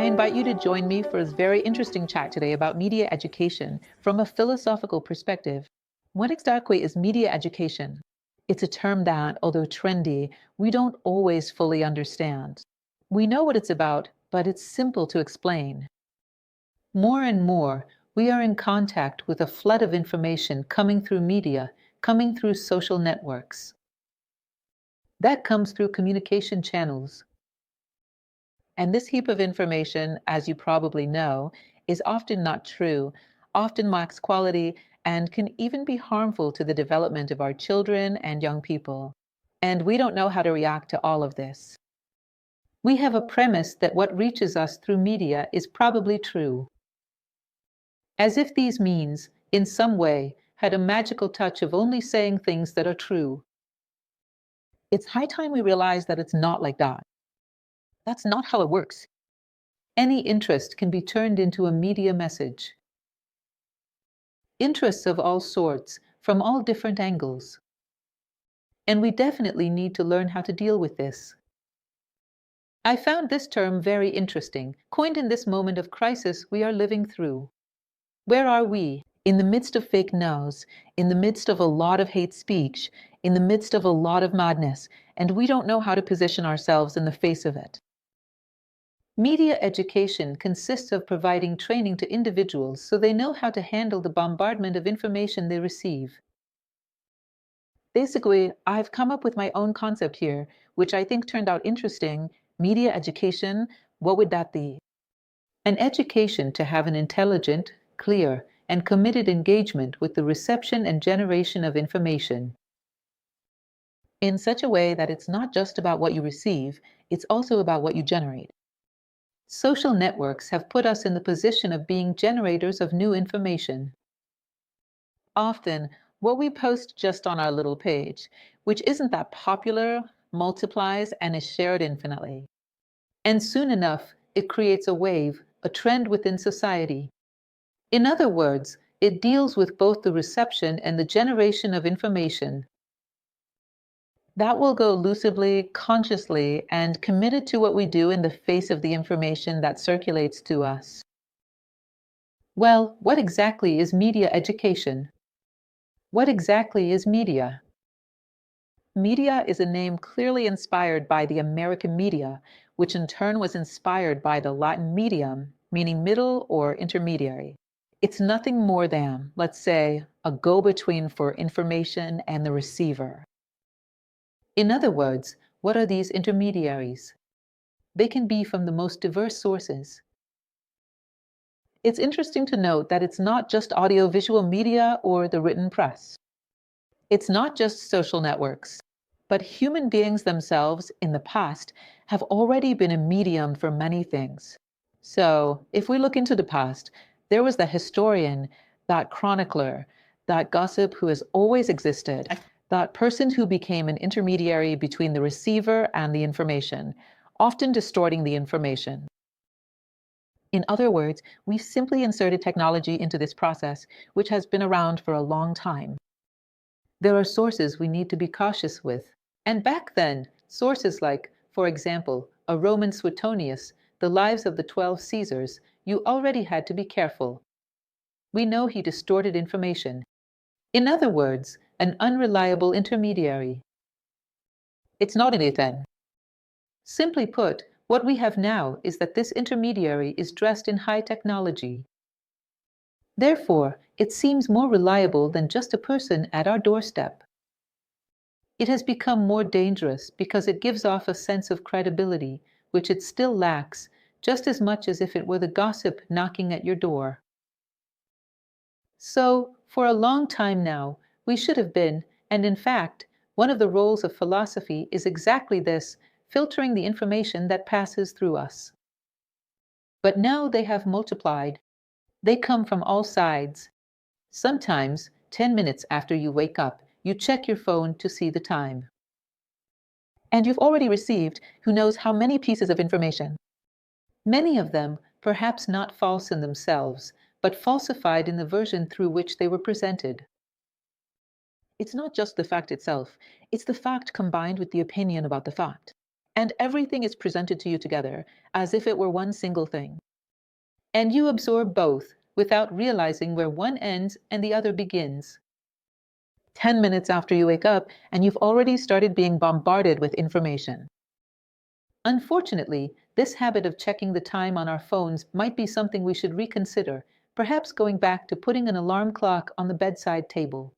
invite you to join me for this very interesting chat today about media education from a philosophical perspective. What exactly is media education? It's a term that, although trendy, we don't always fully understand. We know what it's about, but it's simple to explain. More and more, we are in contact with a flood of information coming through media, coming through social networks. That comes through communication channels. And this heap of information, as you probably know, is often not true, often lacks quality, and can even be harmful to the development of our children and young people. And we don't know how to react to all of this. We have a premise that what reaches us through media is probably true. As if these means, in some way, had a magical touch of only saying things that are true. It's high time we realize that it's not like that. That's not how it works. Any interest can be turned into a media message. Interests of all sorts, from all different angles. And we definitely need to learn how to deal with this. I found this term very interesting, coined in this moment of crisis we are living through. Where are we? In the midst of fake news, in the midst of a lot of hate speech, in the midst of a lot of madness, and we don't know how to position ourselves in the face of it. Media education consists of providing training to individuals so they know how to handle the bombardment of information they receive. Basically, I've come up with my own concept here, which I think turned out interesting. Media education, what would that be? An education to have an intelligent, clear, and committed engagement with the reception and generation of information, in such a way that it's not just about what you receive, it's also about what you generate. Social networks have put us in the position of being generators of new information. Often, what we post just on our little page, which isn't that popular, multiplies and is shared infinitely. And soon enough, it creates a wave, a trend within society. In other words, it deals with both the reception and the generation of information. That will go lucidly, consciously, and committed to what we do in the face of the information that circulates to us. Well, what exactly is media education? What exactly is media? Media is a name clearly inspired by the American media, which in turn was inspired by the Latin medium, meaning middle or intermediary. It's nothing more than, let's say, a go-between for information and the receiver. In other words, what are these intermediaries? They can be from the most diverse sources. It's interesting to note that it's not just audiovisual media or the written press. It's not just social networks, but human beings themselves in the past have already been a medium for many things. So, if we look into the past, there was the historian, that chronicler, that gossip who has always existed, that person who became an intermediary between the receiver and the information, often distorting the information. In other words, we simply inserted technology into this process, which has been around for a long time. There are sources we need to be cautious with. And back then, sources like, for example, a Roman Suetonius, the lives of the 12 Caesars, you already had to be careful. We know he distorted information. In other words, an unreliable intermediary. It's not in it then. Simply put, what we have now is that this intermediary is dressed in high technology. Therefore, it seems more reliable than just a person at our doorstep. It has become more dangerous because it gives off a sense of credibility, which it still lacks, just as much as if it were the gossip knocking at your door. So, for a long time now, we should have been, and in fact, one of the roles of philosophy is exactly this, filtering the information that passes through us. But now they have multiplied. They come from all sides. Sometimes, 10 minutes after you wake up, you check your phone to see the time. And you've already received who knows how many pieces of information. Many of them perhaps not false in themselves, but falsified in the version through which they were presented. It's not just the fact itself, it's the fact combined with the opinion about the fact. and everything is presented to you together as if it were one single thing. And you absorb both without realizing where one ends and the other begins. 10 minutes after you wake up, and you've already started being bombarded with information. Unfortunately, this habit of checking the time on our phones might be something we should reconsider, perhaps going back to putting an alarm clock on the bedside table.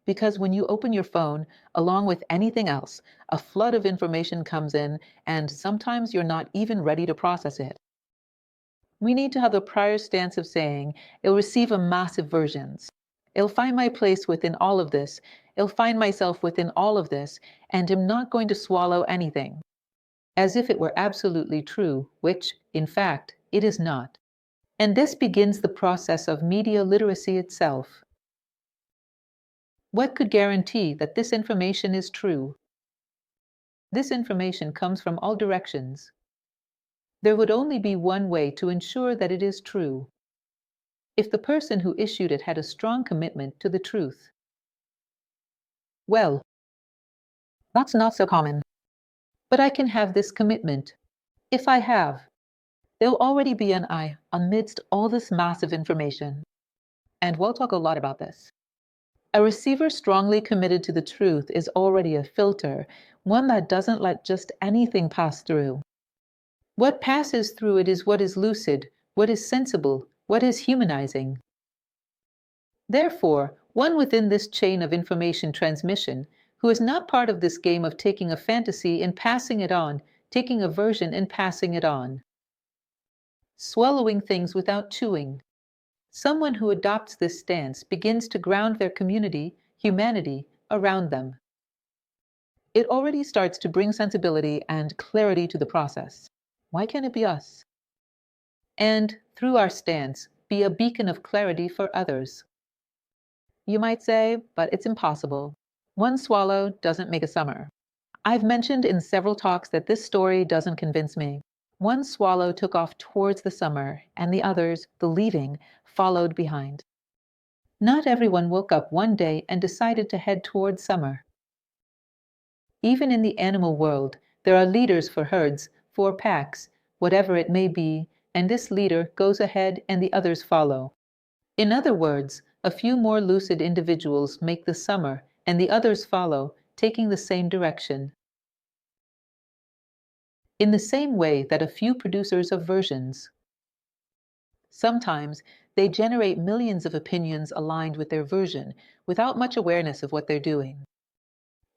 Because when you open your phone, along with anything else, a flood of information comes in, and sometimes you're not even ready to process it. We need to have the prior stance of saying, it'll receive a massive versions. It'll find my place within all of this. It'll find myself within all of this, and am not going to swallow anything. As if it were absolutely true, which, in fact, it is not. And this begins the process of media literacy itself. What could guarantee that this information is true? This information comes from all directions. There would only be one way to ensure that it is true. If the person who issued it had a strong commitment to the truth. Well, that's not so common. But I can have this commitment. If I have, there'll already be an I amidst all this massive information. And we'll talk a lot about this. A receiver strongly committed to the truth is already a filter, one that doesn't let just anything pass through. What passes through it is what is lucid, what is sensible, what is humanizing. Therefore, one within this chain of information transmission, who is not part of this game of taking a fantasy and passing it on, taking a version and passing it on. Swallowing things without chewing. Someone who adopts this stance begins to ground their community, humanity, around them. It already starts to bring sensibility and clarity to the process. Why can't it be us? And, through our stance, be a beacon of clarity for others. You might say, but it's impossible. One swallow doesn't make a summer. I've mentioned in several talks that this story doesn't convince me. One swallow took off towards the summer, and the others, the leaving, followed behind. Not everyone woke up one day and decided to head towards summer. Even in the animal world, there are leaders for herds, for packs, whatever it may be, and this leader goes ahead and the others follow. In other words, a few more lucid individuals make the summer, and the others follow, taking the same direction. In the same way that a few producers of versions. Sometimes they generate millions of opinions aligned with their version without much awareness of what they're doing.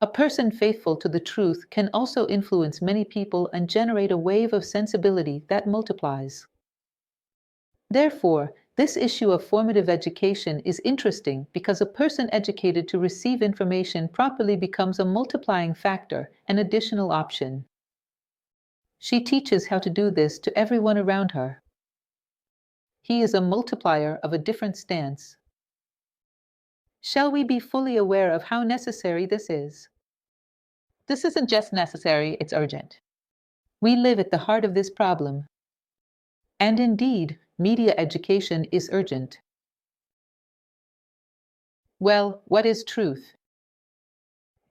A person faithful to the truth can also influence many people and generate a wave of sensibility that multiplies. Therefore, this issue of formative education is interesting because a person educated to receive information properly becomes a multiplying factor, an additional option. She teaches how to do this to everyone around her. He is a multiplier of a different stance. Shall we be fully aware of how necessary this is? This isn't just necessary, it's urgent. We live at the heart of this problem. And indeed, media education is urgent. Well, what is truth?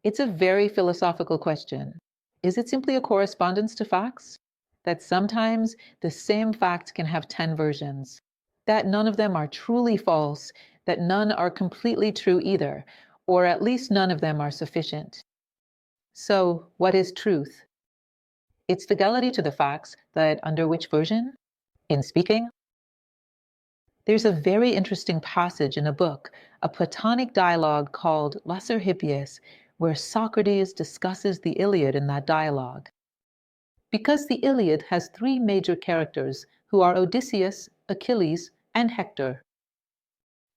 It's a very philosophical question. Is it simply a correspondence to facts? That sometimes the same fact can have 10 versions. That none of them are truly false, that none are completely true either, or at least none of them are sufficient. So, what is truth? Its fidelity to the facts that under which version? In speaking? There's a very interesting passage in a book, a Platonic dialogue called Lesser Hippias, where Socrates discusses the Iliad in that dialogue. Because the Iliad has three major characters who are Odysseus, Achilles, and Hector.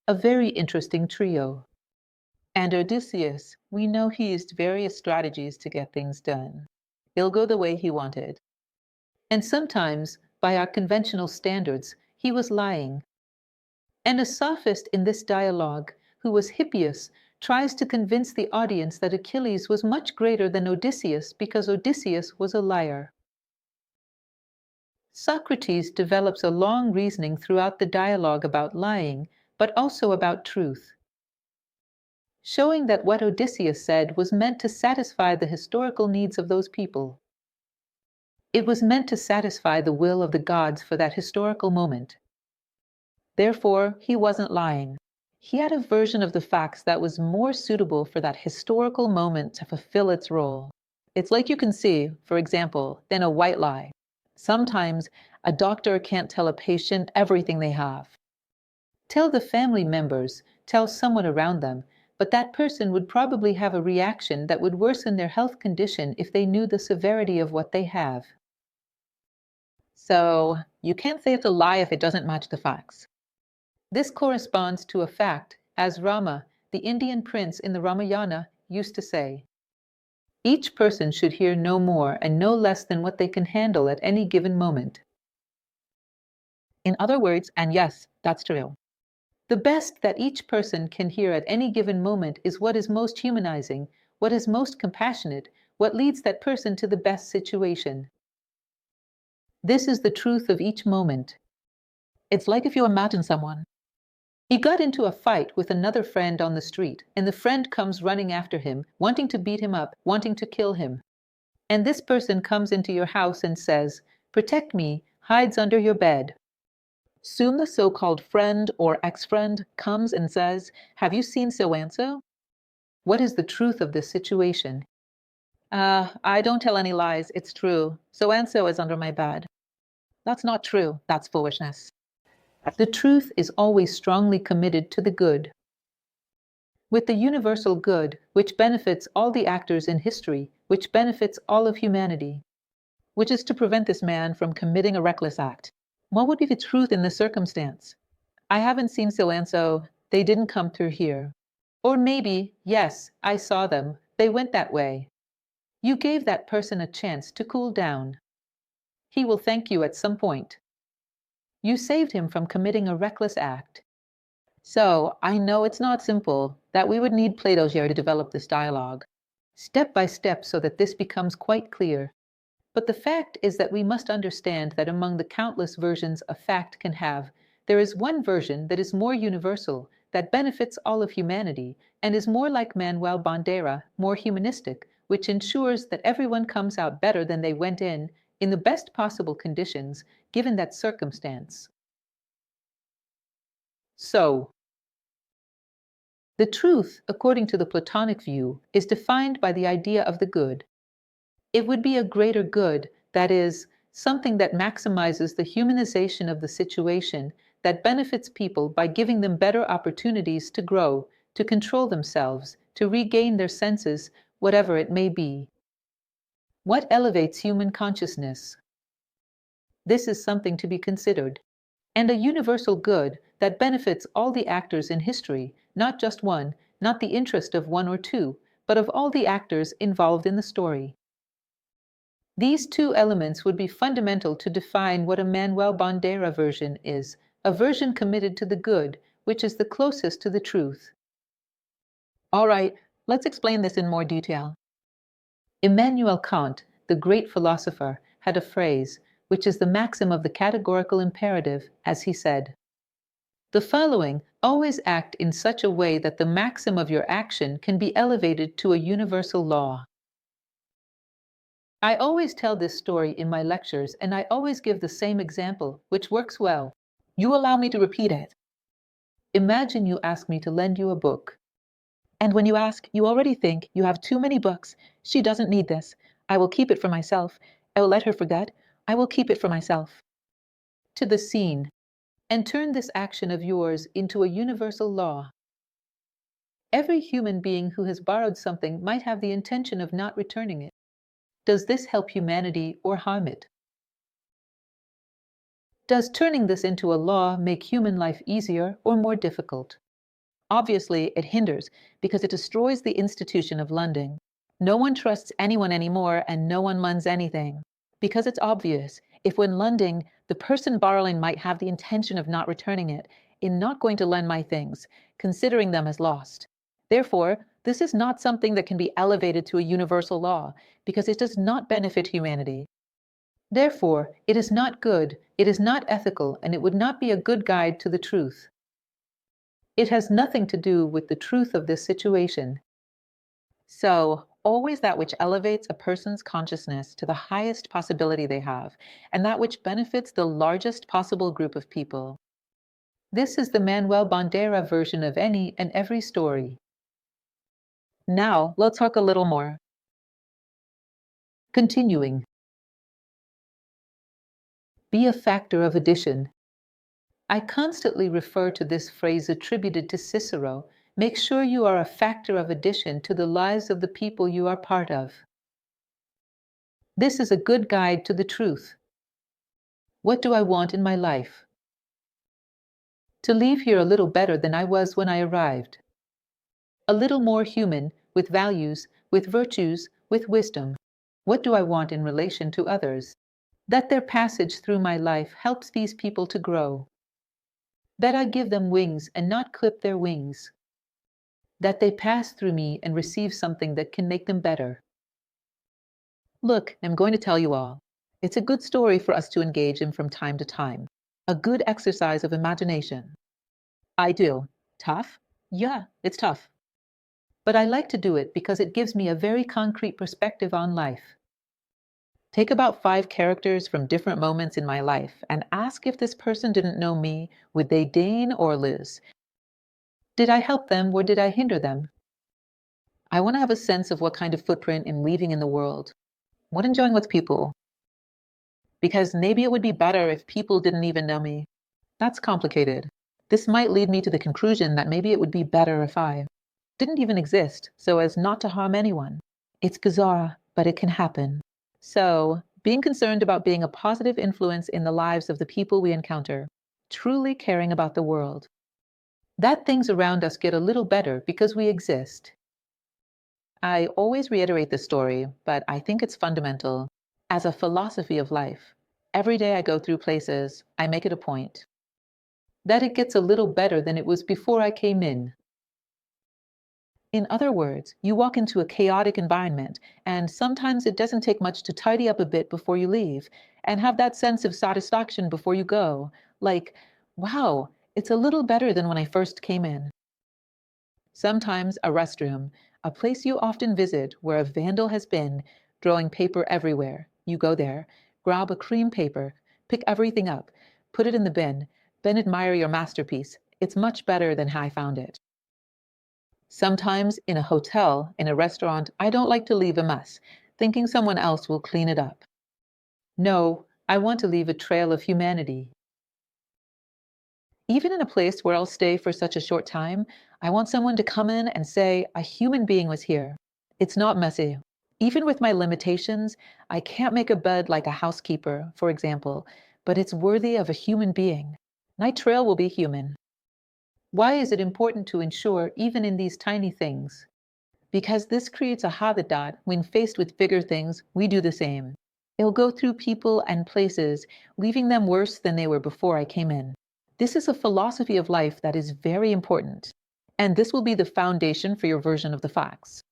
A very interesting trio. And Odysseus, we know he used various strategies to get things done. He'll go the way he wanted. And sometimes, by our conventional standards, he was lying. And a sophist in this dialogue, who was Hippias, tries to convince the audience that Achilles was much greater than Odysseus because Odysseus was a liar. Socrates develops a long reasoning throughout the dialogue about lying, but also about truth. showing that what Odysseus said was meant to satisfy the historical needs of those people. It was meant to satisfy the will of the gods for that historical moment. Therefore, he wasn't lying. He had a version of the facts that was more suitable for that historical moment to fulfill its role. It's like you can see, for example, in a white lie. Sometimes a doctor can't tell a patient everything they have. Tell the family members, tell someone around them, but that person would probably have a reaction that would worsen their health condition if they knew the severity of what they have. So, you can't say it's a lie if it doesn't match the facts. This corresponds to a fact, as Rama, the Indian prince in the Ramayana, used to say. Each person should hear no more and no less than what they can handle at any given moment. In other words, and yes, that's true. The best that each person can hear at any given moment is what is most humanizing, what is most compassionate, what leads that person to the best situation. This is the truth of each moment. It's like if you imagine someone. He got into a fight with another friend on the street, and the friend comes running after him, wanting to beat him up, wanting to kill him. And this person comes into your house and says, "Protect me," hides under your bed. Soon the so-called friend or ex-friend comes and says, "Have you seen so-and-so?" What is the truth of this situation? I don't tell any lies, it's true. So-and-so is under my bed. That's not true, that's foolishness. The truth is always strongly committed to the good. With the universal good, which benefits all the actors in history, which benefits all of humanity, which is to prevent this man from committing a reckless act. What would be the truth in this circumstance? I haven't seen so-and-so, they didn't come through here. Or maybe, yes, I saw them, they went that way. You gave that person a chance to cool down. He will thank you at some point. You saved him from committing a reckless act. So, I know it's not simple, that we would need Plato here to develop this dialogue, step by step so that this becomes quite clear. But the fact is that we must understand that among the countless versions a fact can have, there is one version that is more universal, that benefits all of humanity, and is more like Manuel Bandera, more humanistic, which ensures that everyone comes out better than they went in the best possible conditions, given that circumstance. So, the truth, according to the Platonic view, is defined by the idea of the good. It would be a greater good, that is, something that maximizes the humanization of the situation, that benefits people by giving them better opportunities to grow, to control themselves, to regain their senses, whatever it may be. What elevates human consciousness? This is something to be considered. And a universal good that benefits all the actors in history, not just one, not the interest of one or two, but of all the actors involved in the story. These two elements would be fundamental to define what a Manuel Bandera version is, a version committed to the good, which is the closest to the truth. All right, let's explain this in more detail. Immanuel Kant, the great philosopher, had a phrase, which is the maxim of the categorical imperative, as he said, "The following always act in such a way that the maxim of your action can be elevated to a universal law." I always tell this story in my lectures, and I always give the same example, which works well. You allow me to repeat it. Imagine you ask me to lend you a book. And when you ask, you already think you have too many books. She doesn't need this. I will keep it for myself. I will let her forget. I will keep it for myself. To the scene, and turn this action of yours into a universal law. Every human being who has borrowed something might have the intention of not returning it. Does this help humanity or harm it? Does turning this into a law make human life easier or more difficult? Obviously, it hinders because it destroys the institution of lending. No one trusts anyone anymore and no one lends anything. Because it's obvious, if when lending, the person borrowing might have the intention of not returning it, in not going to lend my things, considering them as lost. Therefore, this is not something that can be elevated to a universal law, because it does not benefit humanity. Therefore, it is not good, it is not ethical, and it would not be a good guide to the truth. It has nothing to do with the truth of this situation. So, always that which elevates a person's consciousness to the highest possibility they have, and that which benefits the largest possible group of people. This is the Manuel Bandera version of any and every story. Now, let's talk a little more. Continuing. Be a factor of addition. I constantly refer to this phrase attributed to Cicero. Make sure you are a factor of addition to the lives of the people you are part of. This is a good guide to the truth. What do I want in my life? To leave here a little better than I was when I arrived. A little more human, with values, with virtues, with wisdom. What do I want in relation to others? That their passage through my life helps these people to grow. That I give them wings and not clip their wings. That they pass through me and receive something that can make them better. Look, I'm going to tell you all. It's a good story for us to engage in from time to time. A good exercise of imagination. I do. Tough? Yeah, it's tough. But I like to do it because it gives me a very concrete perspective on life. Take about 5 characters from different moments in my life and ask if this person didn't know me, would they gain or lose? Did I help them or did I hinder them? I want to have a sense of what kind of footprint I'm leaving in the world. What enjoying with people? Because maybe it would be better if people didn't even know me. That's complicated. This might lead me to the conclusion that maybe it would be better if I didn't even exist so as not to harm anyone. It's bizarre, but it can happen. So, being concerned about being a positive influence in the lives of the people we encounter, truly caring about the world. That things around us get a little better because we exist. I always reiterate this story, but I think it's fundamental. As a philosophy of life, every day I go through places, I make it a point that it gets a little better than it was before I came in. In other words, you walk into a chaotic environment, and sometimes it doesn't take much to tidy up a bit before you leave, and have that sense of satisfaction before you go. Like, wow, it's a little better than when I first came in. Sometimes a restroom, a place you often visit where a vandal has been, throwing paper everywhere. You go there, grab a cream paper, pick everything up, put it in the bin, then admire your masterpiece. It's much better than how I found it. Sometimes in a hotel, in a restaurant, I don't like to leave a mess, thinking someone else will clean it up. No, I want to leave a trail of humanity. Even in a place where I'll stay for such a short time, I want someone to come in and say, a human being was here. It's not messy. Even with my limitations, I can't make a bed like a housekeeper, for example, but it's worthy of a human being. My trail will be human. Why is it important to ensure even in these tiny things? Because this creates a habitat. When faced with bigger things, we do the same. It'll go through people and places, leaving them worse than they were before I came in. This is a philosophy of life that is very important. And this will be the foundation for your version of the facts.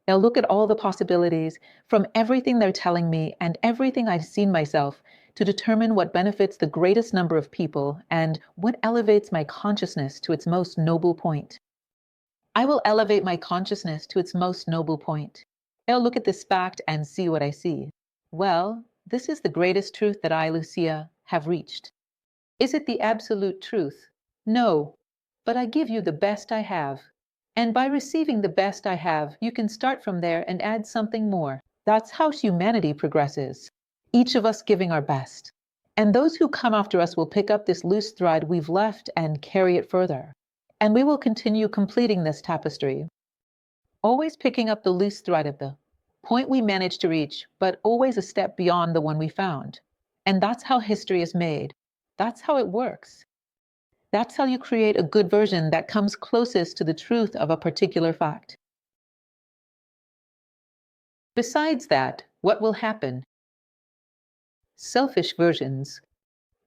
I'll look at all the possibilities from everything they're telling me and everything I've seen myself to determine what benefits the greatest number of people and what elevates my consciousness to its most noble point. I will elevate my consciousness to its most noble point. I'll look at this fact and see what I see. Well, this is the greatest truth that I, Lucia, have reached. Is it the absolute truth? No, but I give you the best I have. And by receiving the best I have, you can start from there and add something more. That's how humanity progresses, each of us giving our best. And those who come after us will pick up this loose thread we've left and carry it further. And we will continue completing this tapestry, always picking up the loose thread of the point we managed to reach, but always a step beyond the one we found. And that's how history is made. That's how it works. That's how you create a good version that comes closest to the truth of a particular fact. Besides that, what will happen? Selfish versions.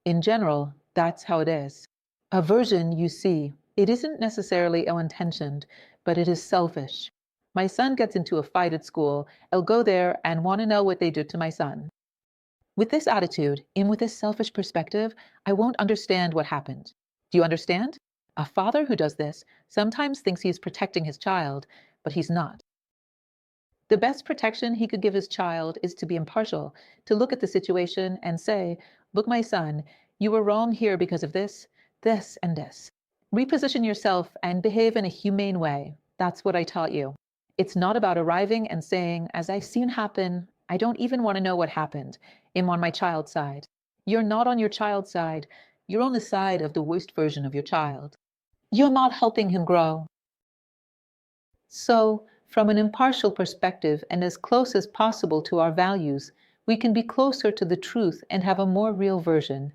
In general, that's how it is. A version, you see, it isn't necessarily ill-intentioned, but it is selfish. My son gets into a fight at school. I'll go there and want to know what they did to my son. With this attitude, and with this selfish perspective, I won't understand what happened. Do you understand? A father who does this sometimes thinks he is protecting his child, but he's not. The best protection he could give his child is to be impartial, to look at the situation and say, "Look, my son, you were wrong here because of this, this, and this. Reposition yourself and behave in a humane way. That's what I taught you." It's not about arriving and saying, "As I've seen happen, I don't even want to know what happened. I'm on my child's side." You're not on your child's side. You're on the side of the worst version of your child. You're not helping him grow. So, from an impartial perspective and as close as possible to our values, we can be closer to the truth and have a more real version.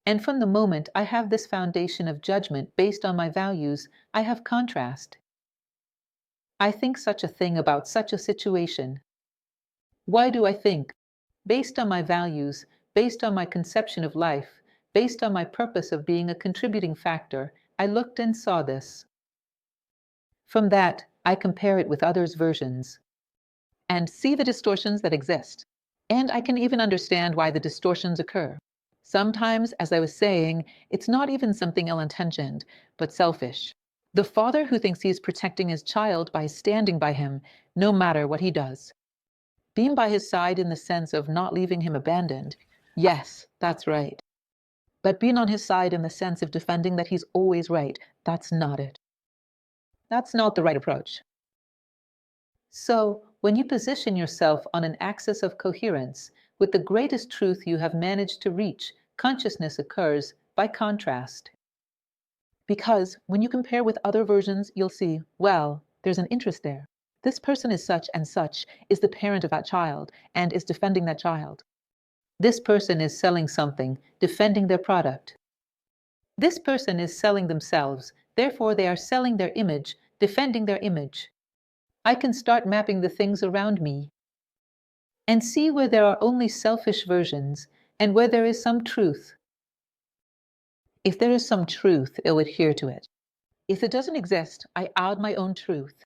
And from the moment I have this foundation of judgment based on my values, I have contrast. I think such a thing about such a situation. Why do I think? Based on my values, based on my conception of life, based on my purpose of being a contributing factor, I looked and saw this. From that, I compare it with others' versions and see the distortions that exist. And I can even understand why the distortions occur. Sometimes, as I was saying, it's not even something ill-intentioned, but selfish. The father who thinks he is protecting his child by standing by him, no matter what he does. Being by his side in the sense of not leaving him abandoned. Yes, that's right. But being on his side in the sense of defending that he's always right, that's not it. That's not the right approach. So, when you position yourself on an axis of coherence with the greatest truth you have managed to reach, consciousness occurs by contrast. Because when you compare with other versions, you'll see, well, there's an interest there. This person is such and such, is the parent of that child, and is defending that child. This person is selling something, defending their product. This person is selling themselves, therefore they are selling their image, defending their image. I can start mapping the things around me and see where there are only selfish versions and where there is some truth. If there is some truth, I'll adhere to it. If it doesn't exist, I add my own truth.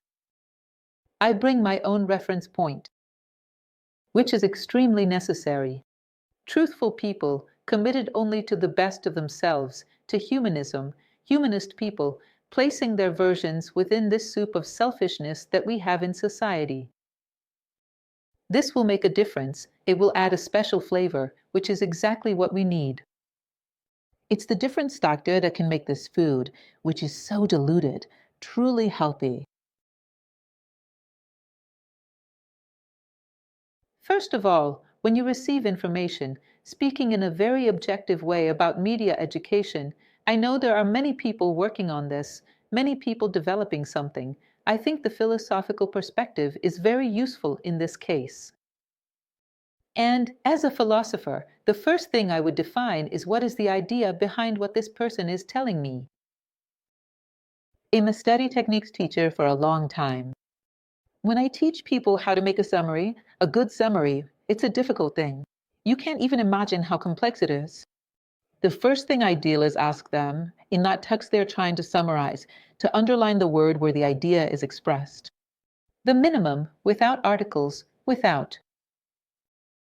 I bring my own reference point, which is extremely necessary. Truthful people, committed only to the best of themselves, to humanism, humanist people, placing their versions within this soup of selfishness that we have in society. This will make a difference. It will add a special flavor, which is exactly what we need. It's the different factor that can make this food, which is so diluted, truly healthy. First of all, when you receive information, speaking in a very objective way about media education, I know there are many people working on this, many people developing something. I think the philosophical perspective is very useful in this case. And as a philosopher, the first thing I would define is what is the idea behind what this person is telling me. I'm a study techniques teacher for a long time. When I teach people how to make a summary, a good summary, it's a difficult thing. You can't even imagine how complex it is. The first thing I do is ask them, in that text they're trying to summarize, to underline the word where the idea is expressed. The minimum, without articles, without.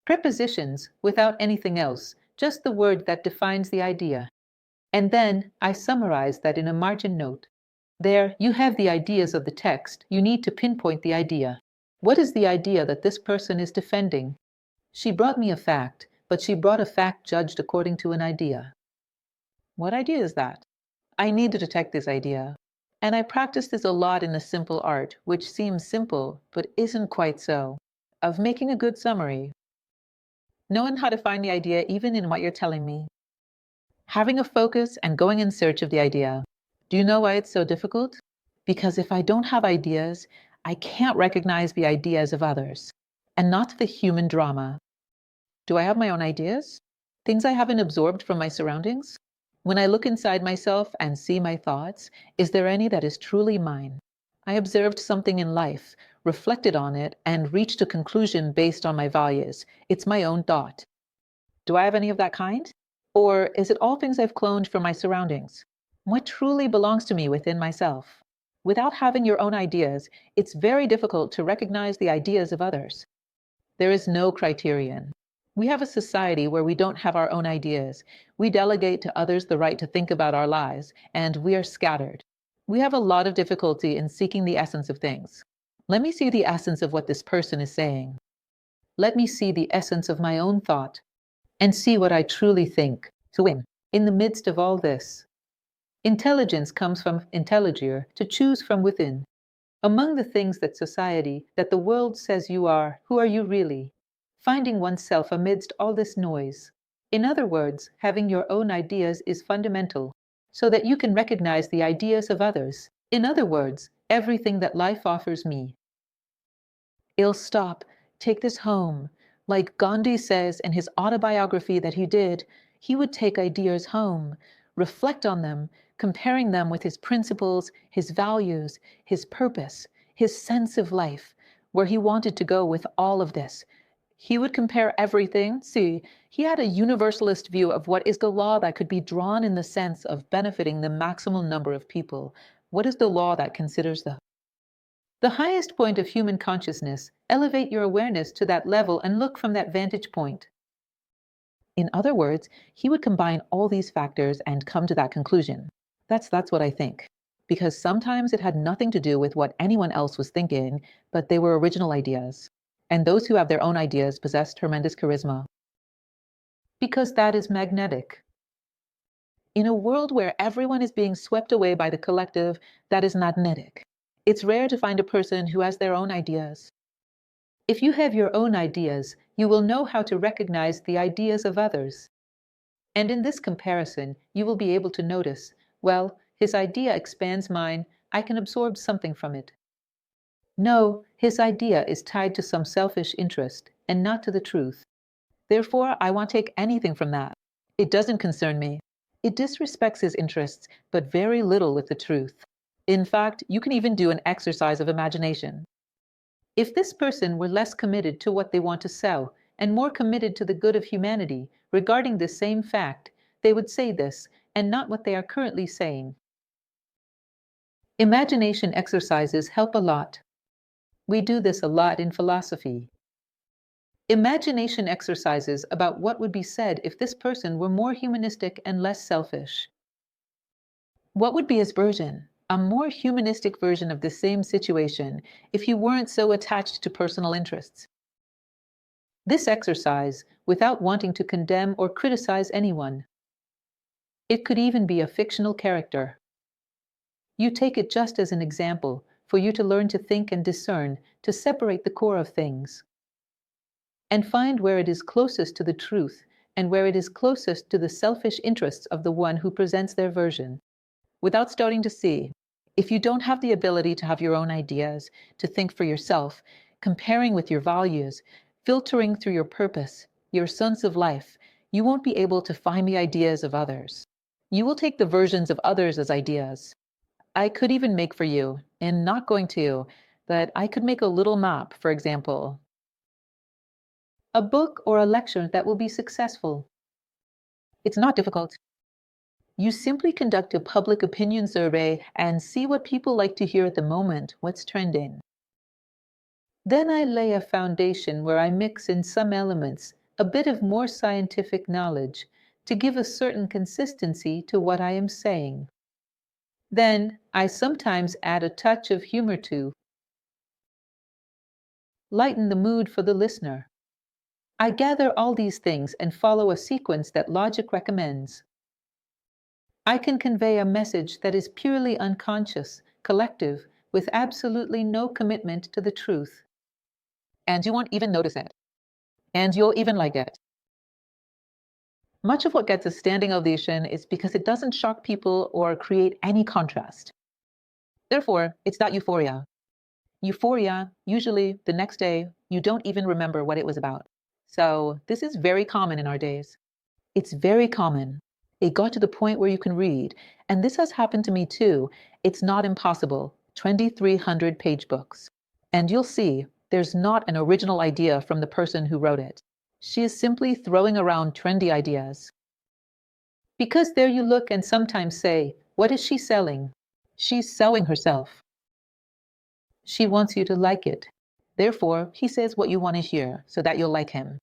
Prepositions, without anything else, just the word that defines the idea. And then I summarize that in a margin note. There, you have the ideas of the text. You need to pinpoint the idea. What is the idea that this person is defending? She brought me a fact, but she brought a fact judged according to an idea. What idea is that? I need to detect this idea. And I practice this a lot in the simple art, which seems simple, but isn't quite so, of making a good summary. Knowing how to find the idea even in what you're telling me. Having a focus and going in search of the idea. Do you know why it's so difficult? Because if I don't have ideas, I can't recognize the ideas of others, and not the human drama. Do I have my own ideas? Things I haven't absorbed from my surroundings? When I look inside myself and see my thoughts, is there any that is truly mine? I observed something in life, reflected on it, and reached a conclusion based on my values. It's my own thought. Do I have any of that kind? Or is it all things I've cloned from my surroundings? What truly belongs to me within myself? Without having your own ideas, it's very difficult to recognize the ideas of others. There is no criterion. We have a society where we don't have our own ideas. We delegate to others the right to think about our lives, and we are scattered. We have a lot of difficulty in seeking the essence of things. Let me see the essence of what this person is saying. Let me see the essence of my own thought and see what I truly think. To win. In the midst of all this, intelligence comes from intelligere, to choose from within. Among the things that society, that the world says you are, who are you really? Finding oneself amidst all this noise. In other words, having your own ideas is fundamental, so that you can recognize the ideas of others. In other words, everything that life offers me. I'll stop, take this home. Like Gandhi says in his autobiography that he did, he would take ideas home, reflect on them, comparing them with his principles, his values, his purpose, his sense of life, where he wanted to go with all of this. He would compare everything. See, he had a universalist view of what is the law that could be drawn in the sense of benefiting the maximum number of people. What is the law that considers the highest point of human consciousness? Elevate your awareness to that level and look from that vantage point. In other words, he would combine all these factors and come to that conclusion. That's what I think. Because sometimes it had nothing to do with what anyone else was thinking, but they were original ideas. And those who have their own ideas possess tremendous charisma. Because that is magnetic. In a world where everyone is being swept away by the collective, that is magnetic. It's rare to find a person who has their own ideas. If you have your own ideas, you will know how to recognize the ideas of others. And in this comparison, you will be able to notice, well, his idea expands mine, I can absorb something from it. No, his idea is tied to some selfish interest and not to the truth. Therefore, I won't take anything from that. It doesn't concern me. It disrespects his interests, but very little with the truth. In fact, you can even do an exercise of imagination. If this person were less committed to what they want to sell and more committed to the good of humanity regarding this same fact, they would say this and not what they are currently saying. Imagination exercises help a lot. We do this a lot in philosophy. Imagination exercises about what would be said if this person were more humanistic and less selfish. What would be his version? A more humanistic version of the same situation if you weren't so attached to personal interests. This exercise, without wanting to condemn or criticize anyone. It could even be a fictional character. You take it just as an example for you to learn to think and discern, to separate the core of things, and find where it is closest to the truth and where it is closest to the selfish interests of the one who presents their version. Without starting to see, if you don't have the ability to have your own ideas, to think for yourself, comparing with your values, filtering through your purpose, your sense of life, you won't be able to find the ideas of others. You will take the versions of others as ideas. I could even make for you, and not going to, but I could make a little map, for example. A book or a lecture that will be successful. It's not difficult. You simply conduct a public opinion survey and see what people like to hear at the moment, what's trending. Then I lay a foundation where I mix in some elements, a bit of more scientific knowledge, to give a certain consistency to what I am saying. Then I sometimes add a touch of humor to lighten the mood for the listener. I gather all these things and follow a sequence that logic recommends. I can convey a message that is purely unconscious, collective, with absolutely no commitment to the truth. And you won't even notice it. And you'll even like it. Much of what gets a standing ovation is because it doesn't shock people or create any contrast. Therefore, it's that euphoria. Euphoria, usually the next day, you don't even remember what it was about. So this is very common in our days. It's very common. It got to the point where you can read, and this has happened to me too. It's not impossible. 2,300 page books. And you'll see, there's not an original idea from the person who wrote it. She is simply throwing around trendy ideas. Because there you look and sometimes say, what is she selling? She's selling herself. She wants you to like it. Therefore, he says what you want to hear so that you'll like him.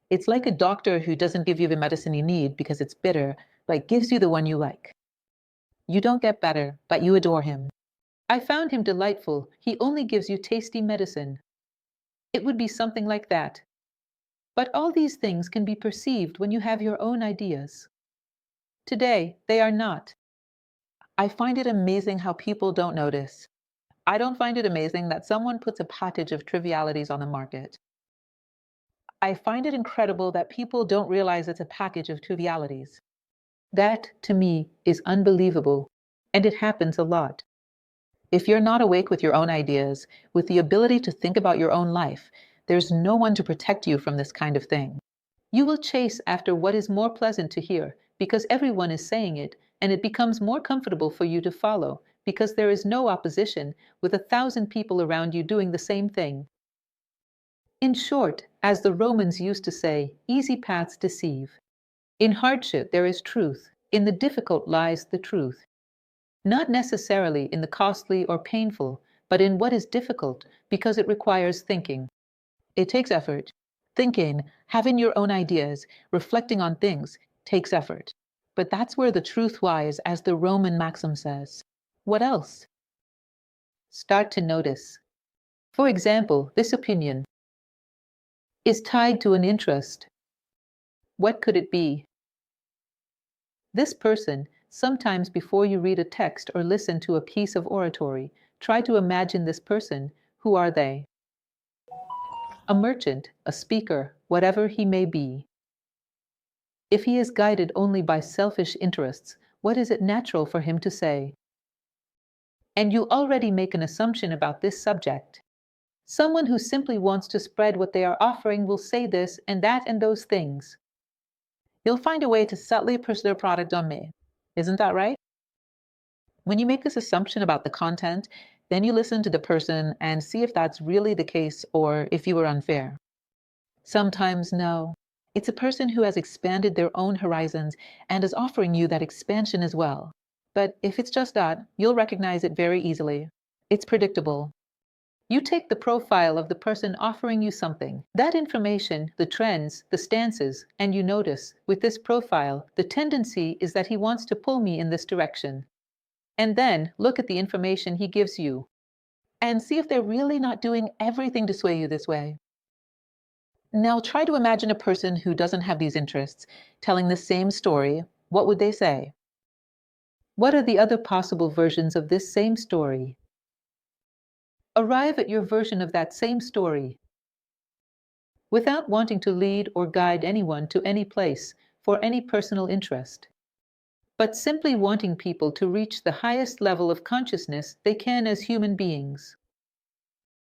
It's like a doctor who doesn't give you the medicine you need because it's bitter, but gives you the one you like. You don't get better, but you adore him. I found him delightful. He only gives you tasty medicine. It would be something like that. But all these things can be perceived when you have your own ideas. Today, they are not. I find it amazing how people don't notice. I don't find it amazing that someone puts a package of trivialities on the market. I find it incredible that people don't realize it's a package of trivialities. That, to me, is unbelievable, and it happens a lot. If you're not awake with your own ideas, with the ability to think about your own life, there's no one to protect you from this kind of thing. You will chase after what is more pleasant to hear because everyone is saying it, and it becomes more comfortable for you to follow because there is no opposition with 1,000 people around you doing the same thing. In short, as the Romans used to say, easy paths deceive. In hardship there is truth, in the difficult lies the truth. Not necessarily in the costly or painful, but in what is difficult because it requires thinking. It takes effort. Thinking, having your own ideas, reflecting on things, takes effort. But that's where the truth lies, as the Roman maxim says. What else? Start to notice. For example, this opinion is tied to an interest. What could it be? This person, sometimes before you read a text or listen to a piece of oratory, try to imagine this person. Who are they? A merchant, a speaker, whatever he may be. If he is guided only by selfish interests, what is it natural for him to say? And you already make an assumption about this subject. Someone who simply wants to spread what they are offering will say this and that and those things. You'll find a way to subtly push their product on me. Isn't that right? When you make this assumption about the content, then you listen to the person and see if that's really the case or if you were unfair. Sometimes, no. It's a person who has expanded their own horizons and is offering you that expansion as well. But if it's just that, you'll recognize it very easily. It's predictable. You take the profile of the person offering you something, that information, the trends, the stances, and you notice, with this profile, the tendency is that he wants to pull me in this direction. And then look at the information he gives you and see if they're really not doing everything to sway you this way. Now try to imagine a person who doesn't have these interests telling the same story. What would they say? What are the other possible versions of this same story? Arrive at your version of that same story without wanting to lead or guide anyone to any place for any personal interest, but simply wanting people to reach the highest level of consciousness they can as human beings.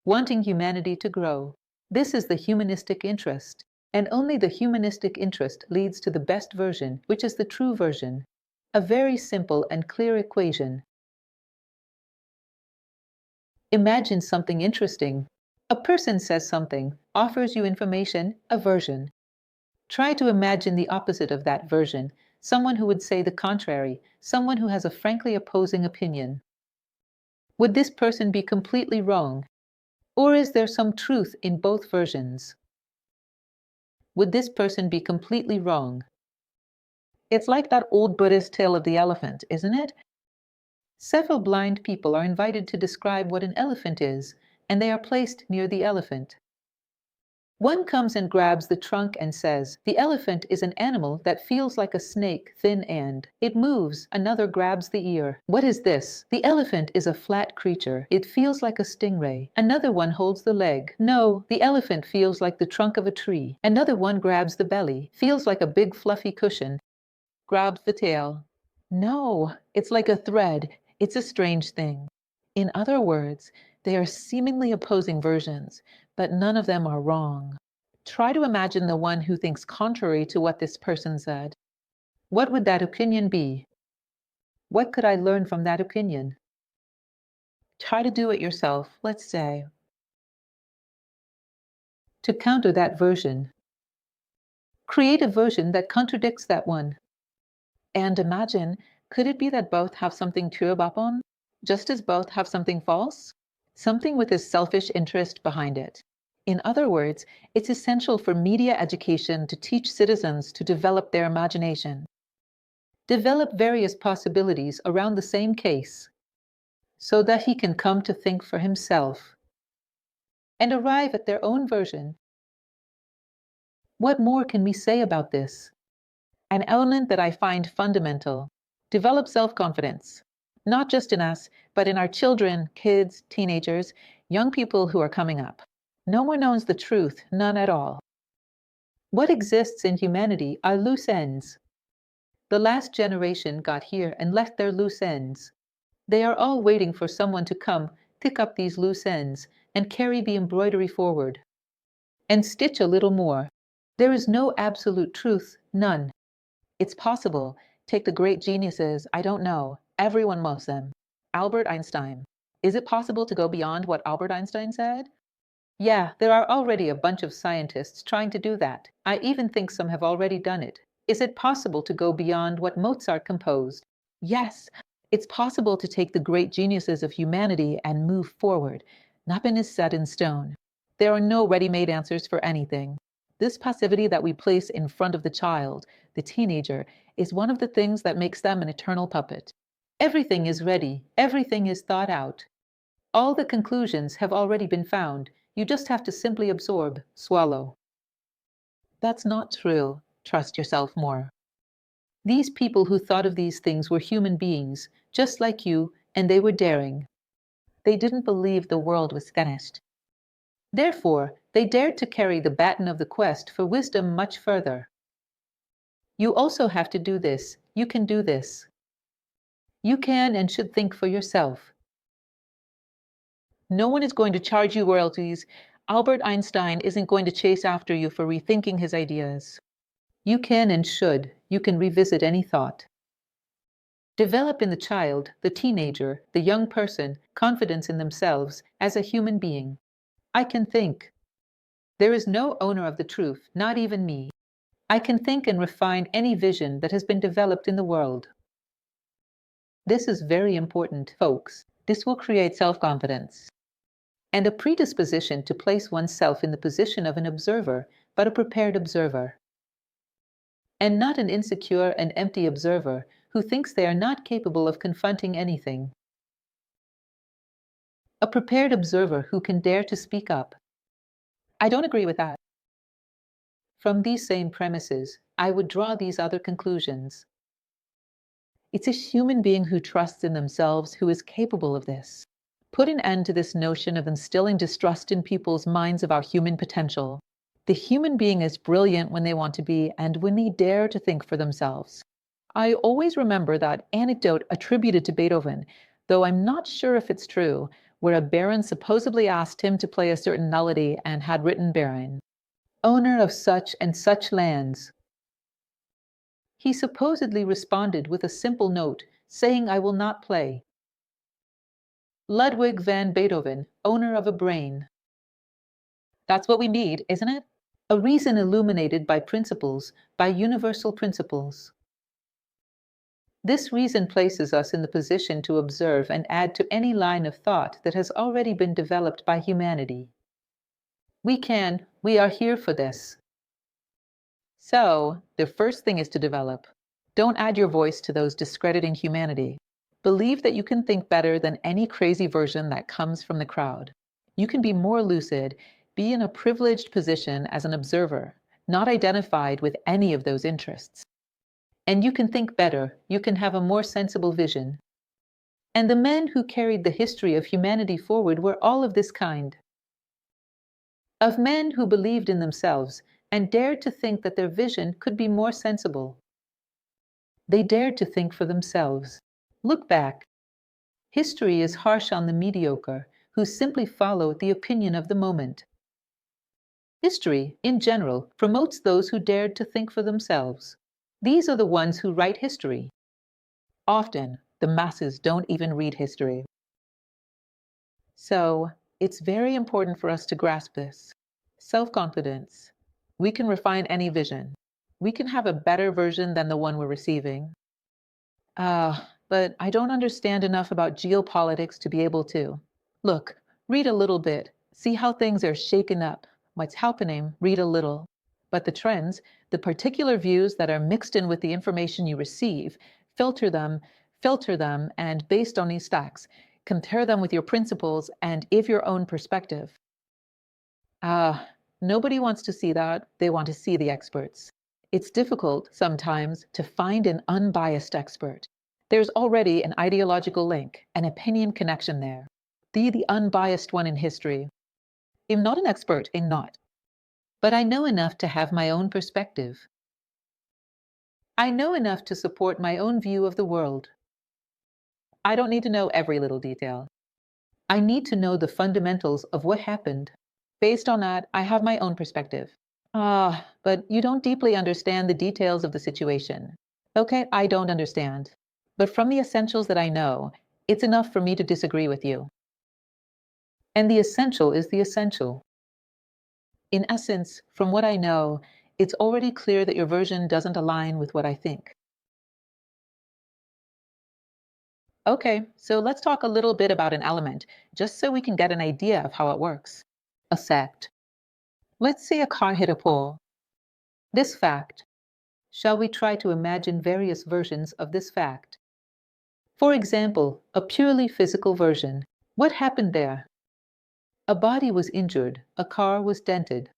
Wanting humanity to grow. This is the humanistic interest, and only the humanistic interest leads to the best version, which is the true version. A very simple and clear equation. Imagine something interesting. A person says something, offers you information, a version. Try to imagine the opposite of that version, someone who would say the contrary, someone who has a frankly opposing opinion. Would this person be completely wrong? Or is there some truth in both versions? Would this person be completely wrong? It's like that old Buddhist tale of the elephant, isn't it? Several blind people are invited to describe what an elephant is, and they are placed near the elephant. One comes and grabs the trunk and says, "The elephant is an animal that feels like a snake, thin and it moves." Another grabs the ear. "What is this?" "The elephant is a flat creature. It feels like a stingray." Another one holds the leg. "No, the elephant feels like the trunk of a tree." Another one grabs the belly. "Feels like a big fluffy cushion." Grabs the tail. "No, it's like a thread. It's a strange thing." In other words, they are seemingly opposing versions, but none of them are wrong. Try to imagine the one who thinks contrary to what this person said. What would that opinion be? What could I learn from that opinion? Try to do it yourself, let's say, to counter that version. Create a version that contradicts that one. And imagine, could it be that both have something true about them, just as both have something false? Something with a selfish interest behind it. In other words, it's essential for media education to teach citizens to develop their imagination, develop various possibilities around the same case, so that he can come to think for himself and arrive at their own version. What more can we say about this? An element that I find fundamental: develop self-confidence, not just in us, but in our children, kids, teenagers, young people who are coming up. No one knows the truth, none at all. What exists in humanity are loose ends. The last generation got here and left their loose ends. They are all waiting for someone to come, pick up these loose ends, and carry the embroidery forward, and stitch a little more. There is no absolute truth, none. It's possible. Take the great geniuses, I don't know. Everyone loves them. Albert Einstein. Is it possible to go beyond what Albert Einstein said? Yeah, there are already a bunch of scientists trying to do that. I even think some have already done it. Is it possible to go beyond what Mozart composed? Yes, it's possible to take the great geniuses of humanity and move forward. Nothing is set in stone. There are no ready-made answers for anything. This passivity that we place in front of the child, the teenager, is one of the things that makes them an eternal puppet. Everything is ready. Everything is thought out. All the conclusions have already been found. You just have to simply absorb, swallow. That's not true. Trust yourself more. These people who thought of these things were human beings, just like you, and they were daring. They didn't believe the world was finished. Therefore, they dared to carry the baton of the quest for wisdom much further. You also have to do this. You can do this. You can and should think for yourself. No one is going to charge you royalties. Albert Einstein isn't going to chase after you for rethinking his ideas. You can and should. You can revisit any thought. Develop in the child, the teenager, the young person, confidence in themselves as a human being. I can think. There is no owner of the truth, not even me. I can think and refine any vision that has been developed in the world. This is very important, folks. This will create self-confidence and a predisposition to place oneself in the position of an observer, but a prepared observer, and not an insecure and empty observer who thinks they are not capable of confronting anything. A prepared observer who can dare to speak up. I don't agree with that. From these same premises, I would draw these other conclusions. It's a human being who trusts in themselves who is capable of this. Put an end to this notion of instilling distrust in people's minds of our human potential. The human being is brilliant when they want to be and when they dare to think for themselves. I always remember that anecdote attributed to Beethoven, though I'm not sure if it's true, where a baron supposedly asked him to play a certain melody and had written Baron, owner of such and such lands. He supposedly responded with a simple note, saying, I will not play. Ludwig van Beethoven, owner of a brain. That's what we need, isn't it? A reason illuminated by principles, by universal principles. This reason places us in the position to observe and add to any line of thought that has already been developed by humanity. We are here for this. So, the first thing is to develop. Don't add your voice to those discrediting humanity. Believe that you can think better than any crazy version that comes from the crowd. You can be more lucid, be in a privileged position as an observer, not identified with any of those interests. And you can think better, you can have a more sensible vision. And the men who carried the history of humanity forward were all of this kind. Of men who believed in themselves and dared to think that their vision could be more sensible. They dared to think for themselves. Look back. History is harsh on the mediocre, who simply follow the opinion of the moment. History, in general, promotes those who dared to think for themselves. These are the ones who write history. Often, the masses don't even read history. So, it's very important for us to grasp this. Self-confidence. We can refine any vision. We can have a better version than the one we're receiving. But I don't understand enough about geopolitics to be able to. Look, read a little bit, see how things are shaken up, what's happening, read a little. But the trends, the particular views that are mixed in with the information you receive, filter them, and based on these stacks, compare them with your principles and if your own perspective. Nobody wants to see that. They want to see the experts. It's difficult sometimes to find an unbiased expert. There's already an ideological link, an opinion connection there. The unbiased one in history. I'm not an expert in not, but I know enough to have my own perspective. I know enough to support my own view of the world. I don't need to know every little detail. I need to know the fundamentals of what happened. Based on that, I have my own perspective. But you don't deeply understand the details of the situation. Okay, I don't understand. But from the essentials that I know, it's enough for me to disagree with you. And the essential is the essential. In essence, from what I know, it's already clear that your version doesn't align with what I think. Okay, so let's talk a little bit about an element, just so we can get an idea of how it works. A fact. Let's say a car hit a pole. This fact. Shall we try to imagine various versions of this fact? For example, a purely physical version. What happened there? A body was injured, a car was dented.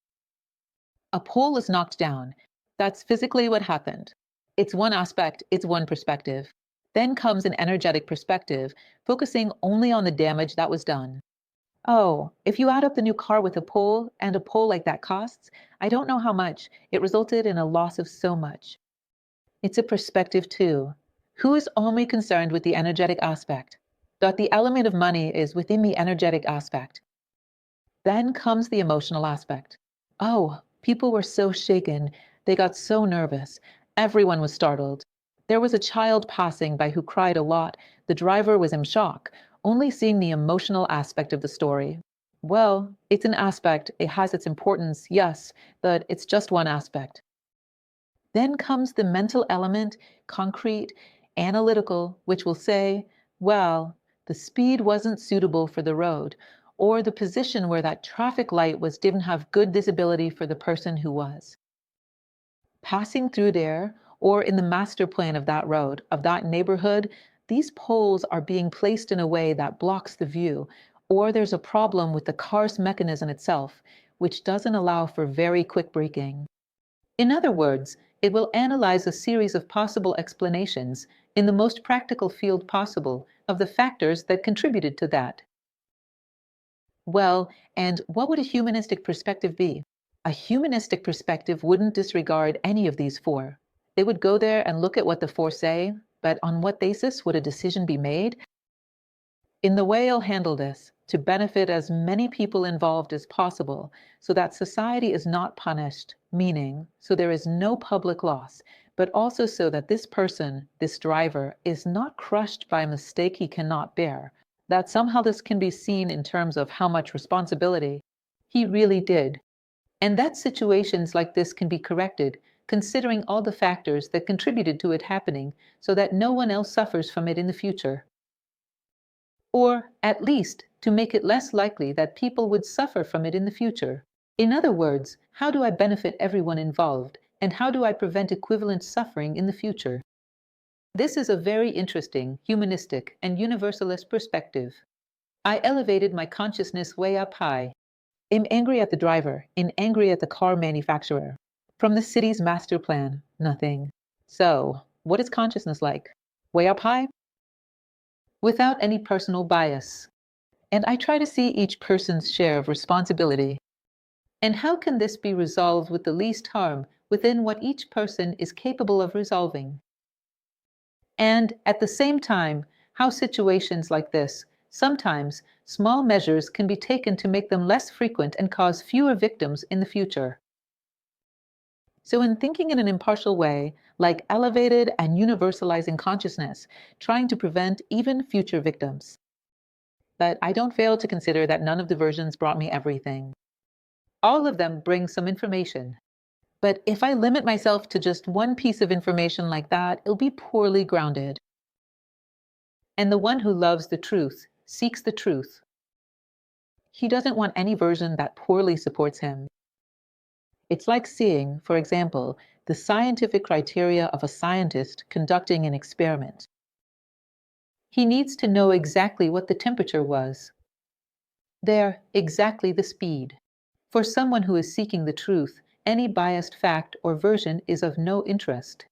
A pole is knocked down. That's physically what happened. It's one aspect, it's one perspective. Then comes an energetic perspective, focusing only on the damage that was done. Oh, if you add up the new car with a pole, and a pole like that costs, I don't know how much, it resulted in a loss of so much. It's a perspective too. Who is only concerned with the energetic aspect? That the element of money is within the energetic aspect. Then comes the emotional aspect. Oh, people were so shaken. They got so nervous. Everyone was startled. There was a child passing by who cried a lot. The driver was in shock, only seeing the emotional aspect of the story. Well, it's an aspect. It has its importance, yes, but it's just one aspect. Then comes the mental element, concrete, analytical, which will say, well, the speed wasn't suitable for the road, or the position where that traffic light was didn't have good visibility for the person who was passing through there, or in the master plan of that road, of that neighborhood. These poles are being placed in a way that blocks the view, or there's a problem with the car's mechanism itself, which doesn't allow for very quick braking. In other words, it will analyze a series of possible explanations in the most practical field possible of the factors that contributed to that. Well, and what would a humanistic perspective be? A humanistic perspective wouldn't disregard any of these four. They would go there and look at what the four say, but on what basis would a decision be made? In the way I'll handle this, to benefit as many people involved as possible, so that society is not punished, meaning, so there is no public loss, but also so that this person, this driver, is not crushed by a mistake he cannot bear, that somehow this can be seen in terms of how much responsibility he really did, and that situations like this can be corrected, considering all the factors that contributed to it happening, so that no one else suffers from it in the future. Or, at least, to make it less likely that people would suffer from it in the future. In other words, how do I benefit everyone involved, and how do I prevent equivalent suffering in the future? This is a very interesting, humanistic, and universalist perspective. I elevated my consciousness way up high. I'm angry at the driver, I'm angry at the car manufacturer. From the city's master plan, nothing. So, what is consciousness like? Way up high? Without any personal bias. And I try to see each person's share of responsibility. And how can this be resolved with the least harm within what each person is capable of resolving? And at the same time, how situations like this, sometimes small measures can be taken to make them less frequent and cause fewer victims in the future. So in thinking in an impartial way, like elevated and universalizing consciousness, trying to prevent even future victims. But I don't fail to consider that none of the versions brought me everything. All of them bring some information. But if I limit myself to just one piece of information like that, it'll be poorly grounded. And the one who loves the truth seeks the truth. He doesn't want any version that poorly supports him. It's like seeing, for example, the scientific criteria of a scientist conducting an experiment. He needs to know exactly what the temperature was. There, exactly the speed. For someone who is seeking the truth, any biased fact or version is of no interest.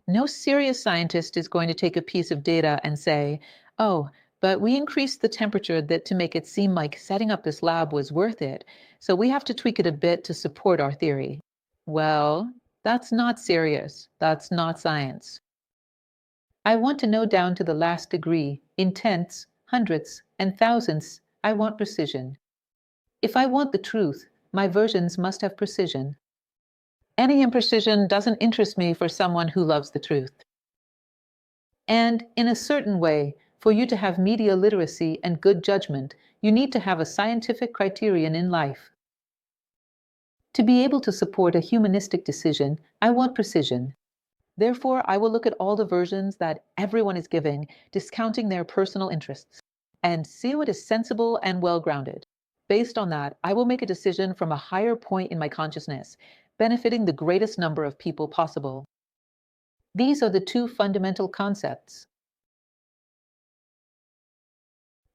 No serious scientist is going to take a piece of data and say, oh, but we increased the temperature that to make it seem like setting up this lab was worth it, so we have to tweak it a bit to support our theory. Well, that's not serious. That's not science. I want to know down to the last degree, in tenths, hundredths, and thousandths. I want precision. If I want the truth, my versions must have precision. Any imprecision doesn't interest me for someone who loves the truth. And in a certain way, for you to have media literacy and good judgment, you need to have a scientific criterion in life. To be able to support a humanistic decision, I want precision. Therefore, I will look at all the versions that everyone is giving, discounting their personal interests, and see what is sensible and well-grounded. Based on that, I will make a decision from a higher point in my consciousness, benefiting the greatest number of people possible. These are the two fundamental concepts.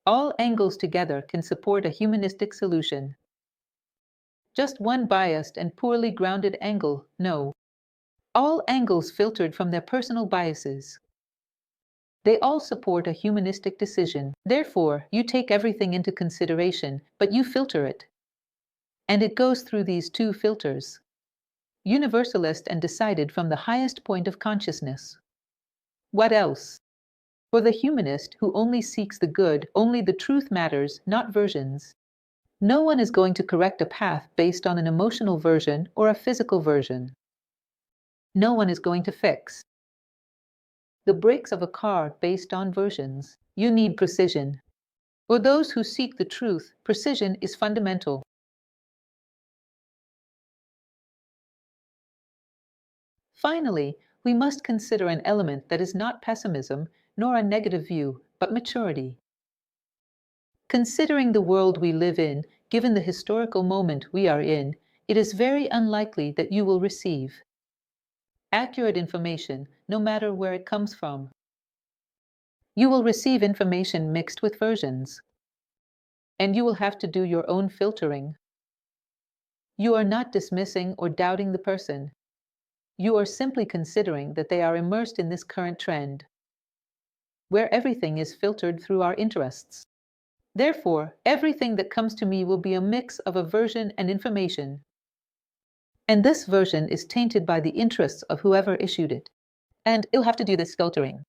All angles together can support a humanistic solution. Just one biased and poorly grounded angle, no. All angles filtered from their personal biases. They all support a humanistic decision. Therefore, you take everything into consideration, but you filter it. And it goes through these two filters. Universalist and decided from the highest point of consciousness. What else? For the humanist who only seeks the good, only the truth matters, not versions. No one is going to correct a path based on an emotional version or a physical version. No one is going to fix the brakes of a car based on versions. You need precision. For those who seek the truth, precision is fundamental. Finally, we must consider an element that is not pessimism nor a negative view, but maturity. Considering the world we live in, given the historical moment we are in, it is very unlikely that you will receive accurate information, no matter where it comes from. You will receive information mixed with versions, and you will have to do your own filtering. You are not dismissing or doubting the person. You are simply considering that they are immersed in this current trend, where everything is filtered through our interests. Therefore, everything that comes to me will be a mix of aversion and information. And this version is tainted by the interests of whoever issued it. And it'll have to do this filtering.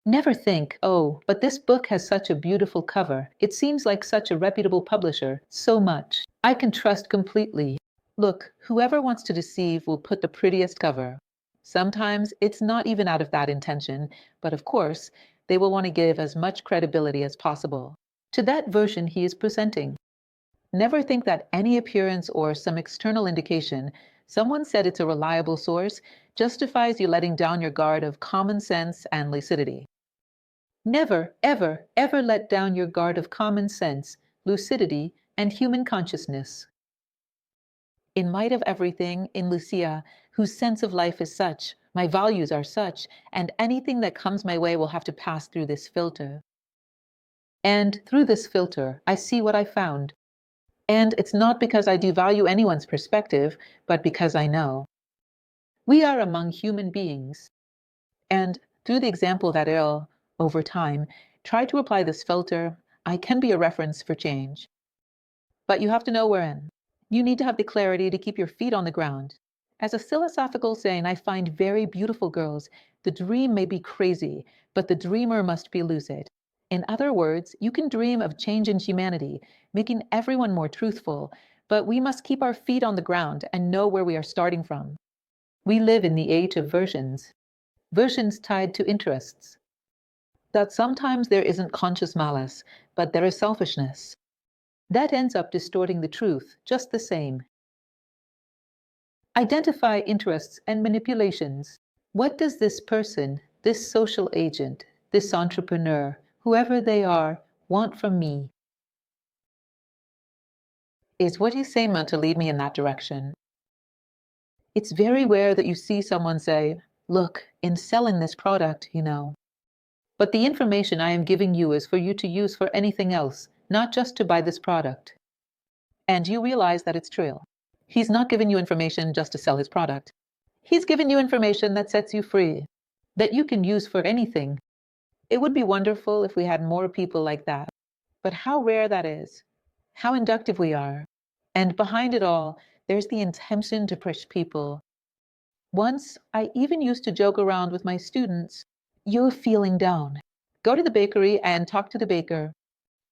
Never think, oh, but this book has such a beautiful cover. It seems like such a reputable publisher. So much. I can trust completely. Look, whoever wants to deceive will put the prettiest cover. Sometimes it's not even out of that intention, but of course, they will want to give as much credibility as possible to that version he is presenting. Never think that any appearance or some external indication, someone said it's a reliable source, justifies you letting down your guard of common sense and lucidity. Never, ever, ever let down your guard of common sense, lucidity, and human consciousness. In might of everything, in Lucia, whose sense of life is such, my values are such, and anything that comes my way will have to pass through this filter. And through this filter, I see what I found. And it's not because I devalue anyone's perspective, but because I know. We are among human beings. And through the example that I'll, over time, try to apply this filter, I can be a reference for change. But you have to know wherein. You need to have the clarity to keep your feet on the ground. As a philosophical saying, I find very beautiful girls. The dream may be crazy, but the dreamer must be lucid. In other words, you can dream of change in humanity, making everyone more truthful, but we must keep our feet on the ground and know where we are starting from. We live in the age of versions, versions tied to interests. That sometimes there isn't conscious malice, but there is selfishness. That ends up distorting the truth just the same. Identify interests and manipulations. What does this person, this social agent, this entrepreneur, whoever they are, want from me? Is what you say meant to lead me in that direction? It's very rare that you see someone say, look, in selling this product, but the information I am giving you is for you to use for anything else, not just to buy this product. And you realize that it's true. He's not giving you information just to sell his product. He's giving you information that sets you free, that you can use for anything. It would be wonderful if we had more people like that. But how rare that is, how inductive we are. And behind it all, there's the intention to push people. Once, I even used to joke around with my students, you're feeling down. Go to the bakery and talk to the baker.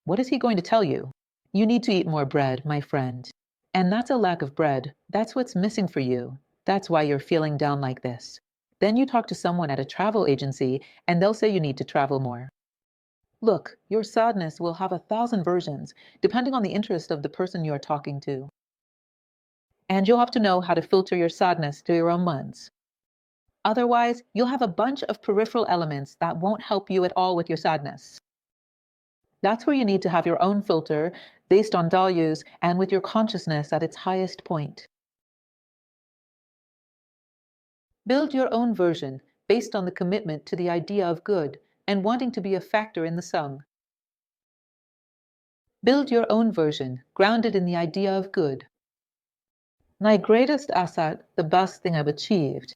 What is he going to tell you? You need to eat more bread, my friend. And that's a lack of bread. That's what's missing for you. That's why you're feeling down like this. Then you talk to someone at a travel agency and they'll say you need to travel more. Look, your sadness will have 1,000 versions, depending on the interest of the person you're talking to. And you'll have to know how to filter your sadness to your own lens. Otherwise, you'll have a bunch of peripheral elements that won't help you at all with your sadness. That's where you need to have your own filter based on values and with your consciousness at its highest point. Build your own version based on the commitment to the idea of good and wanting to be a factor in the sum. Build your own version grounded in the idea of good. My greatest asset, the best thing I've achieved.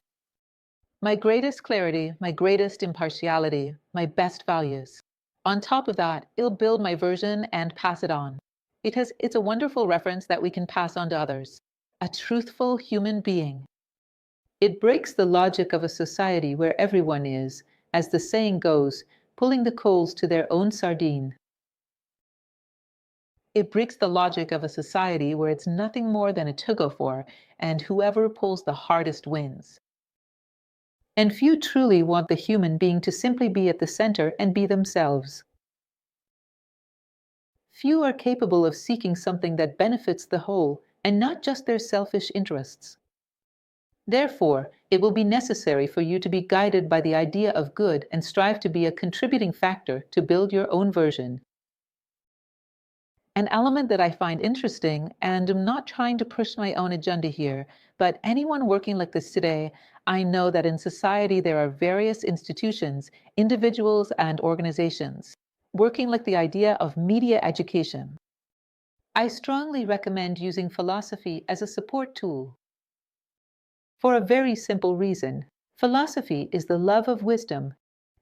My greatest clarity, my greatest impartiality, my best values. On top of that, it'll build my version and pass it on. Because it's a wonderful reference that we can pass on to others. A truthful human being. It breaks the logic of a society where everyone is, as the saying goes, pulling the coals to their own sardine. It breaks the logic of a society where it's nothing more than a tug-of-war, and whoever pulls the hardest wins. And few truly want the human being to simply be at the center and be themselves. Few are capable of seeking something that benefits the whole and not just their selfish interests. Therefore, it will be necessary for you to be guided by the idea of good and strive to be a contributing factor to build your own version. An element that I find interesting, and I'm not trying to push my own agenda here, but anyone working like this today, I know that in society there are various institutions, individuals, and organizations working like the idea of media education. I strongly recommend using philosophy as a support tool. For a very simple reason. Philosophy is the love of wisdom,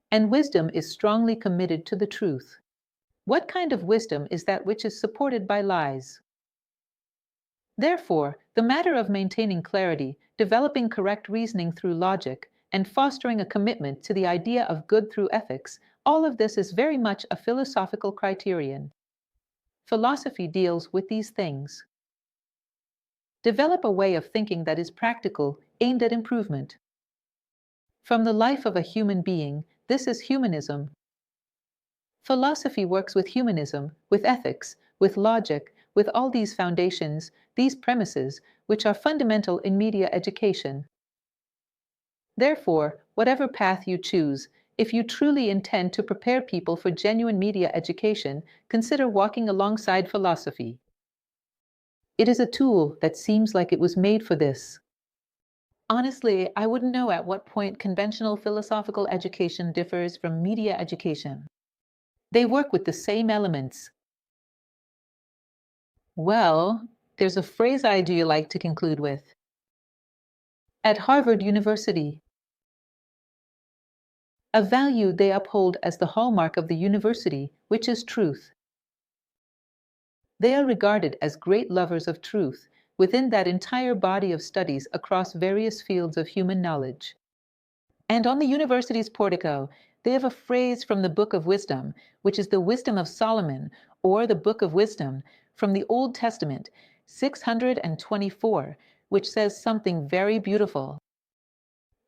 and wisdom is strongly committed to the truth. What kind of wisdom is that which is supported by lies? Therefore, the matter of maintaining clarity, developing correct reasoning through logic, and fostering a commitment to the idea of good through ethics, all of this is very much a philosophical criterion. Philosophy deals with these things. Develop a way of thinking that is practical, aimed at improvement. From the life of a human being, this is humanism. Philosophy works with humanism, with ethics, with logic, with all these foundations, these premises, which are fundamental in media education. Therefore, whatever path you choose, if you truly intend to prepare people for genuine media education, consider walking alongside philosophy. It is a tool that seems like it was made for this. Honestly, I wouldn't know at what point conventional philosophical education differs from media education. They work with the same elements. Well, there's a phrase I do like to conclude with. At Harvard University, a value they uphold as the hallmark of the university, which is truth. They are regarded as great lovers of truth within that entire body of studies across various fields of human knowledge. And on the university's portico, they have a phrase from the Book of Wisdom, which is the Wisdom of Solomon, or the Book of Wisdom, from the Old Testament, 624, which says something very beautiful.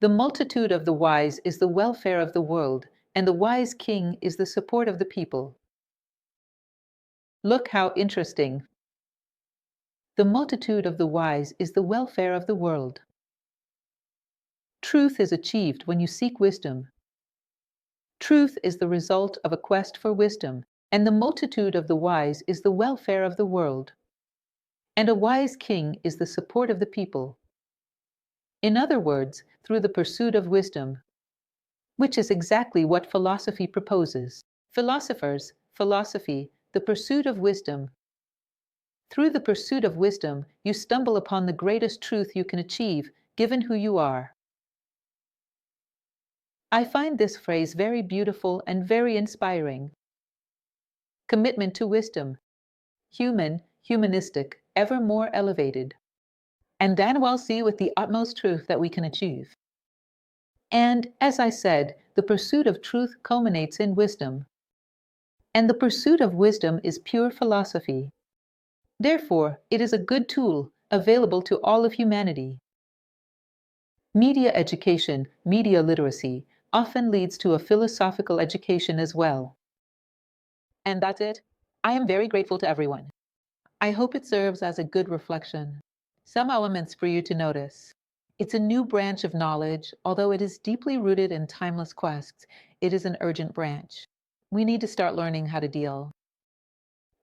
The multitude of the wise is the welfare of the world, and the wise king is the support of the people. Look how interesting. The multitude of the wise is the welfare of the world. Truth is achieved when you seek wisdom. Truth is the result of a quest for wisdom, and the multitude of the wise is the welfare of the world. And a wise king is the support of the people. In other words, through the pursuit of wisdom, which is exactly what philosophy proposes. Philosophers, philosophy, the pursuit of wisdom. Through the pursuit of wisdom, you stumble upon the greatest truth you can achieve, given who you are. I find this phrase very beautiful and very inspiring. Commitment to wisdom. Human, humanistic, ever more elevated. And then we'll see with the utmost truth that we can achieve. And, as I said, the pursuit of truth culminates in wisdom. And the pursuit of wisdom is pure philosophy. Therefore, it is a good tool, available to all of humanity. Media education, media literacy, often leads to a philosophical education as well. And that's it. I am very grateful to everyone. I hope it serves as a good reflection. Some elements for you to notice. It's a new branch of knowledge, although it is deeply rooted in timeless quests. It is an urgent branch. We need to start learning how to deal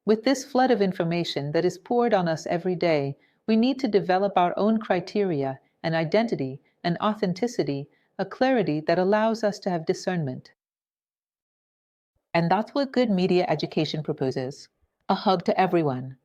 with this flood of information that is poured on us every day. We need to develop our own criteria, an identity, an authenticity, a clarity that allows us to have discernment. And that's what good media education proposes. A hug to everyone.